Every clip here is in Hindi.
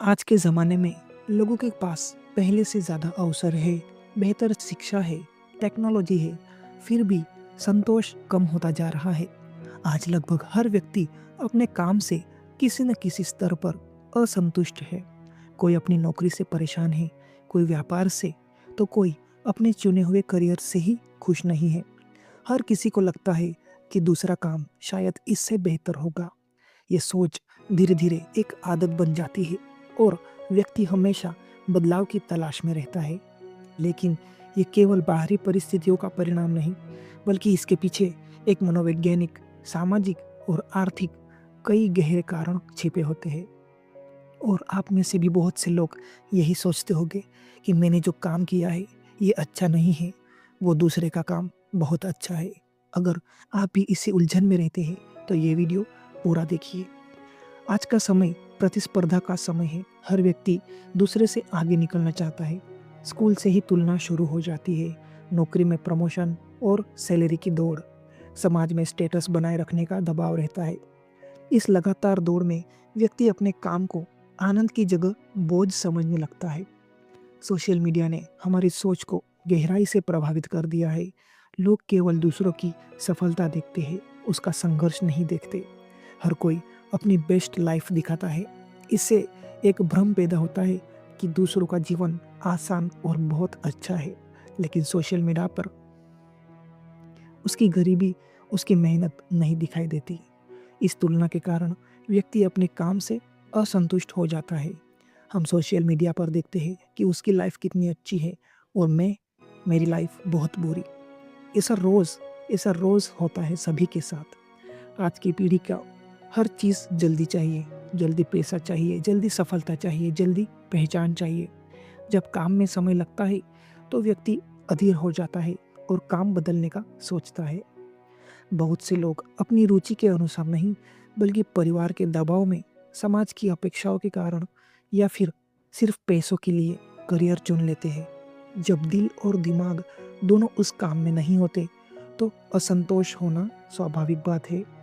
आज के ज़माने में लोगों के पास पहले से ज़्यादा अवसर है, बेहतर शिक्षा है, टेक्नोलॉजी है, फिर भी संतोष कम होता जा रहा है। आज लगभग हर व्यक्ति अपने काम से किसी न किसी स्तर पर असंतुष्ट है। कोई अपनी नौकरी से परेशान है, कोई व्यापार से, तो कोई अपने चुने हुए करियर से ही खुश नहीं है। हर किसी को लगता है कि दूसरा काम शायद इससे बेहतर होगा। ये सोच धीरे-धीरे एक आदत बन जाती है और व्यक्ति हमेशा बदलाव की तलाश में रहता है। लेकिन ये केवल बाहरी परिस्थितियों का परिणाम नहीं, बल्कि इसके पीछे एक मनोवैज्ञानिक, सामाजिक और आर्थिक कई गहरे कारण छिपे होते हैं। और आप में से भी बहुत से लोग यही सोचते होंगे कि मैंने जो काम किया है, ये अच्छा नहीं है, वो दूसरे का काम बहुत अच्छा है। अगर आप भी इसी उलझन में रहते हैं, तो ये वीडियो पूरा देखिए। आज का समय प्रतिस्पर्धा का समय है। हर व्यक्ति दूसरे से आगे निकलना चाहता है। स्कूल से ही तुलना शुरू हो जाती है। नौकरी में प्रमोशन और सैलरी की दौड़। समाज में स्टेटस बनाए रखने का दबाव रहता है। इस लगातार दौड़ में व्यक्ति अपने काम को आनंद की जगह बोझ समझने लगता है। सोशल मीडिया ने हमारी सोच को गहराई से प्रभावित कर दिया है। लोग केवल दूसरों की सफलता देखते हैं, उसका संघर्ष नहीं देखते। हर कोई अपनी बेस्ट लाइफ दिखाता है। इससे एक भ्रम पैदा होता है कि दूसरों का जीवन आसान और बहुत अच्छा है, लेकिन सोशल मीडिया पर उसकी गरीबी, उसकी मेहनत नहीं दिखाई देती। इस तुलना के कारण व्यक्ति अपने काम से असंतुष्ट हो जाता है। हम सोशल मीडिया पर देखते हैं कि उसकी लाइफ कितनी अच्छी है और मेरी लाइफ बहुत बुरी। ऐसा रोज़ ऐसा रोज़ होता है सभी के साथ। आज की पीढ़ी का हर चीज़ जल्दी चाहिए, जल्दी पैसा चाहिए, जल्दी सफलता चाहिए, जल्दी पहचान चाहिए। जब काम में समय लगता है, तो व्यक्ति अधीर हो जाता है और काम बदलने का सोचता है। बहुत से लोग अपनी रुचि के अनुसार नहीं, बल्कि परिवार के दबाव में, समाज की अपेक्षाओं के कारण या फिर सिर्फ पैसों के लिए करियर चुन लेते हैं। जब दिल और दिमाग दोनों उस काम में नहीं होते, तो असंतोष होना स्वाभाविक बात है।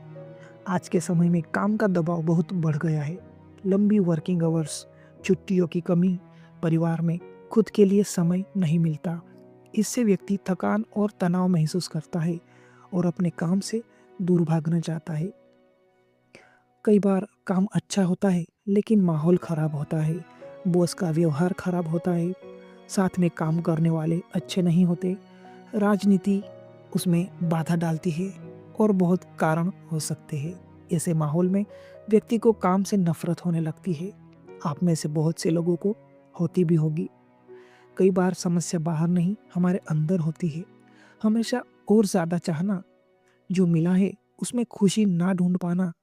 आज के समय में काम का दबाव बहुत बढ़ गया है। लंबी वर्किंग आवर्स, छुट्टियों की कमी, परिवार में खुद के लिए समय नहीं मिलता। इससे व्यक्ति थकान और तनाव महसूस करता है और अपने काम से दूर भागना चाहता है। कई बार काम अच्छा होता है, लेकिन माहौल खराब होता है, बॉस का व्यवहार खराब होता है, साथ में काम करने वाले अच्छे नहीं होते, राजनीति उसमें बाधा डालती है और बहुत कारण हो सकते हैं। ऐसे माहौल में व्यक्ति को काम से नफरत होने लगती है। आप में से बहुत से लोगों को होती भी होगी। कई बार समस्या बाहर नहीं, हमारे अंदर होती है। हमेशा और ज़्यादा चाहना, जो मिला है उसमें खुशी ना ढूंढ पाना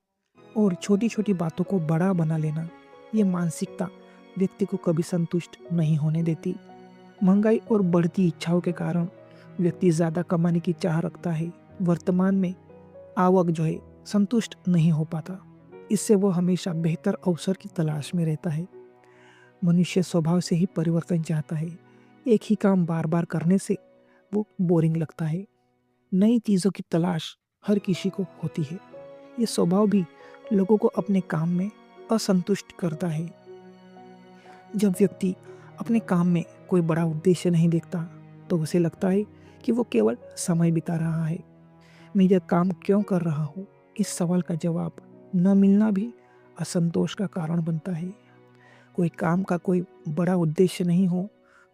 और छोटी-छोटी बातों को बड़ा बना लेना, ये मानसिकता व्यक्ति को कभी संतुष्ट नहीं होने देती। महंगाई और बढ़ती इच्छाओं के कारण व्यक्ति ज़्यादा कमाने की चाह रखता है। वर्तमान में आवक जो है संतुष्ट नहीं हो पाता। इससे वो हमेशा बेहतर अवसर की तलाश में रहता है। मनुष्य स्वभाव से ही परिवर्तन चाहता है। एक ही काम बार-बार करने से वो बोरिंग लगता है। नई चीज़ों की तलाश हर किसी को होती है। ये स्वभाव भी लोगों को अपने काम में असंतुष्ट करता है। जब व्यक्ति अपने काम में कोई बड़ा उद्देश्य नहीं देखता, तो उसे लगता है कि वो केवल समय बिता रहा है। मैं यह काम क्यों कर रहा हूँ? इस सवाल का जवाब न मिलना भी असंतोष का कारण बनता है। कोई काम का कोई बड़ा उद्देश्य नहीं हो,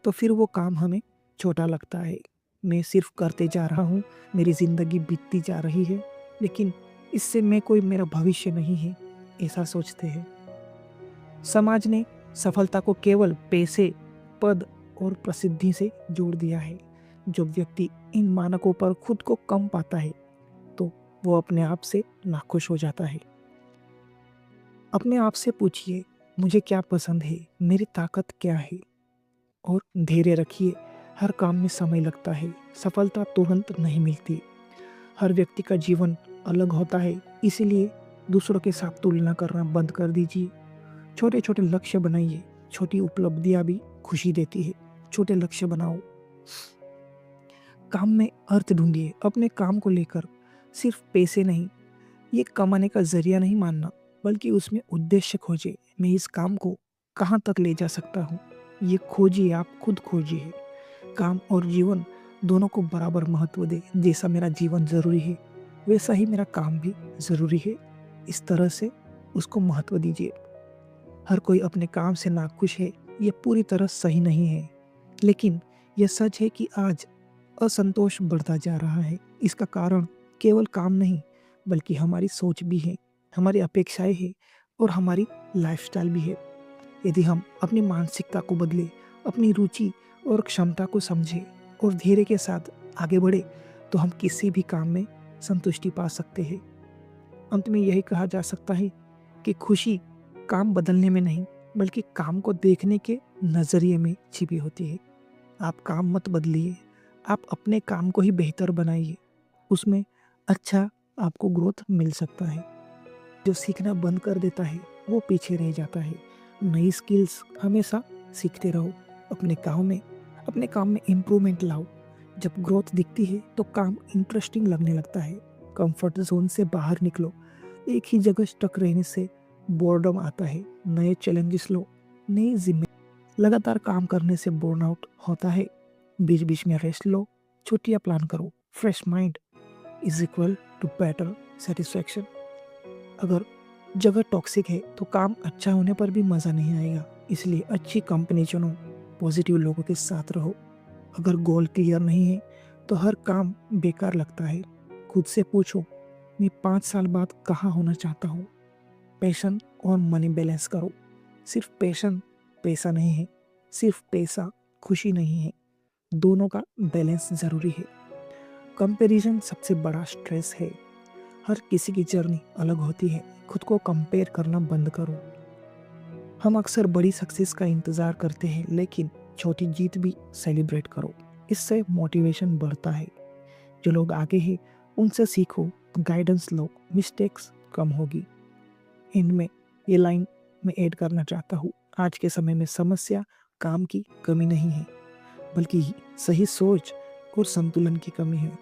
तो फिर वो काम हमें छोटा लगता है। मैं सिर्फ करते जा रहा हूँ, मेरी ज़िंदगी बीतती जा रही है, लेकिन इससे मैं कोई मेरा भविष्य नहीं है, ऐसा सोचते हैं। समाज ने सफलता को केवल पैसे, पद और प्रसिद्धि से जोड़ दिया है। जब व्यक्ति इन मानकों पर खुद को कम पाता है, तो वो अपने आप से नाखुश हो जाता है। अपने आप से पूछिए, मुझे क्या पसंद है, मेरी ताकत क्या है? और धैर्य रखिए, हर काम में समय लगता है, सफलता तुरंत नहीं मिलती। हर व्यक्ति का जीवन अलग होता है, इसीलिए दूसरों के साथ तुलना करना बंद कर दीजिए। छोटे छोटे लक्ष्य बनाइए, छोटी उपलब्धियां भी खुशी देती है। छोटे लक्ष्य बनाओ, काम में अर्थ ढूंढिए। अपने काम को लेकर सिर्फ पैसे नहीं, ये कमाने का जरिया नहीं मानना, बल्कि उसमें उद्देश्य खोजे। मैं इस काम को कहाँ तक ले जा सकता हूँ, ये खोजिए, आप खुद खोजिए। काम और जीवन दोनों को बराबर महत्व दें। जैसा मेरा जीवन ज़रूरी है, वैसा ही मेरा काम भी ज़रूरी है। इस तरह से उसको महत्व दीजिए। हर कोई अपने काम से नाखुश है, ये पूरी तरह सही नहीं है। लेकिन यह सच है कि आज असंतोष बढ़ता जा रहा है। इसका कारण केवल काम नहीं, बल्कि हमारी सोच भी है, हमारी अपेक्षाएं हैं और हमारी लाइफस्टाइल भी है। यदि हम अपनी मानसिकता को बदले, अपनी रुचि और क्षमता को समझें और धैर्य के साथ आगे बढ़े, तो हम किसी भी काम में संतुष्टि पा सकते हैं। अंत में यही कहा जा सकता है कि खुशी काम बदलने में नहीं, बल्कि काम को देखने के नज़रिए में छिपी होती है। आप काम मत बदलिए, आप अपने काम को ही बेहतर बनाइए। उसमें अच्छा आपको ग्रोथ मिल सकता है। जो सीखना बंद कर देता है, वो पीछे रह जाता है। नई स्किल्स हमेशा सीखते रहो। अपने काम में इम्प्रूवमेंट लाओ। जब ग्रोथ दिखती है तो काम इंटरेस्टिंग लगने लगता है। कंफर्ट जोन से बाहर निकलो। एक ही जगह स्टक रहने से बोर्डम आता है। नए चैलेंजेस लो, नई जिम्मे लगातार काम करने से बर्नआउट होता है। बीच बीच में रेस्ट लो, छुट्टियां प्लान करो। Fresh mind is equal to better satisfaction. अगर जगह टॉक्सिक है तो काम अच्छा होने पर भी मज़ा नहीं आएगा। इसलिए अच्छी कंपनी चुनो, पॉजिटिव लोगों के साथ रहो। अगर गोल क्लियर नहीं है तो हर काम बेकार लगता है। खुद से पूछो, मैं 5 साल बाद कहाँ होना चाहता हूँ। पैशन और मनी बैलेंस करो। सिर्फ पैशन पैसा नहीं है, सिर्फ पैसा खुशी नहीं है। दोनों का बैलेंस ज़रूरी है। कंपैरिजन सबसे बड़ा स्ट्रेस है। हर किसी की जर्नी अलग होती है। खुद को कंपेयर करना बंद करो। हम अक्सर बड़ी सक्सेस का इंतज़ार करते हैं, लेकिन छोटी जीत भी सेलिब्रेट करो। इससे मोटिवेशन बढ़ता है। जो लोग आगे हैं उनसे सीखो, गाइडेंस लो, मिस्टेक्स कम होगी। इनमें ये लाइन मैं ऐड करना चाहता हूँ, आज के समय में समस्या काम की कमी नहीं है, बल्कि सही सोच और संतुलन की कमी है।